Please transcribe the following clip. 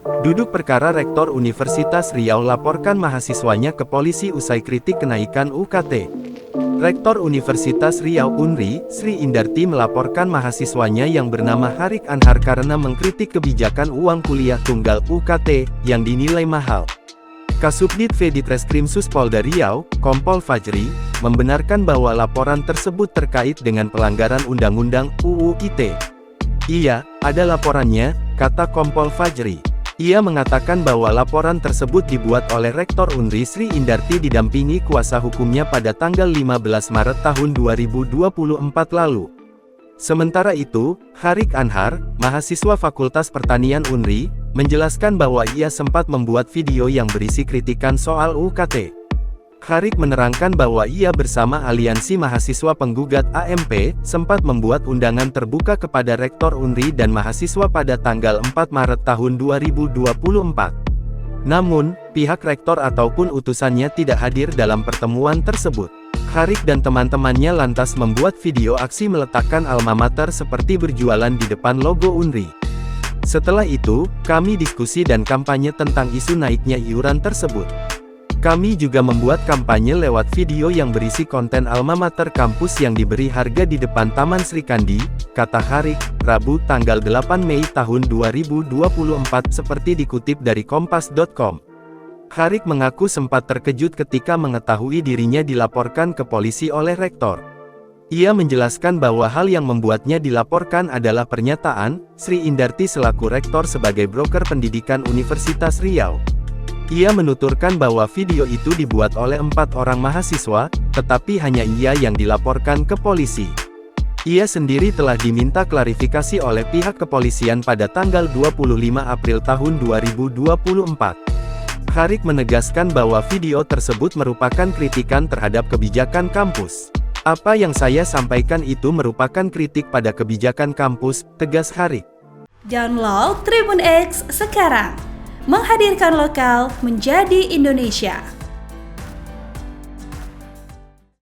Duduk perkara Rektor Universitas Riau laporkan mahasiswanya ke polisi usai kritik kenaikan UKT. Rektor Universitas Riau Unri, Sri Indarti melaporkan mahasiswanya yang bernama Harik Anhar karena mengkritik kebijakan uang kuliah tunggal UKT, yang dinilai mahal. Kasubdit V Ditreskrimsus Polda Riau, Kompol Fajri, membenarkan bahwa laporan tersebut terkait dengan pelanggaran Undang-Undang UU ITE. Iya, ada laporannya, kata Kompol Fajri. Ia mengatakan bahwa laporan tersebut dibuat oleh Rektor Unri Sri Indarti didampingi kuasa hukumnya pada tanggal 15 Maret tahun 2024 lalu. Sementara itu, Harik Anhar, mahasiswa Fakultas Pertanian Unri, menjelaskan bahwa ia sempat membuat video yang berisi kritikan soal UKT. Harik menerangkan bahwa ia bersama Aliansi Mahasiswa Penggugat AMP, sempat membuat undangan terbuka kepada Rektor Unri dan mahasiswa pada tanggal 4 Maret tahun 2024. Namun, pihak Rektor ataupun utusannya tidak hadir dalam pertemuan tersebut. Harik dan teman-temannya lantas membuat video aksi meletakkan alma mater seperti berjualan di depan logo Unri. Setelah itu, kami diskusi dan kampanye tentang isu naiknya iuran tersebut. Kami juga membuat kampanye lewat video yang berisi konten alma mater kampus yang diberi harga di depan Taman Sri Kandi, kata Harik, Rabu tanggal 8 Mei tahun 2024 seperti dikutip dari kompas.com. Harik mengaku sempat terkejut ketika mengetahui dirinya dilaporkan ke polisi oleh Rektor. Ia menjelaskan bahwa hal yang membuatnya dilaporkan adalah pernyataan Sri Indarti selaku Rektor sebagai broker pendidikan Universitas Riau. Ia menuturkan bahwa video itu dibuat oleh 4 orang mahasiswa, tetapi hanya ia yang dilaporkan ke polisi. Ia sendiri telah diminta klarifikasi oleh pihak kepolisian pada tanggal 25 April tahun 2024. Harik menegaskan bahwa video tersebut merupakan kritikan terhadap kebijakan kampus. Apa yang saya sampaikan itu merupakan kritik pada kebijakan kampus, tegas Harik. Download Tribun X sekarang. Menghadirkan lokal menjadi Indonesia.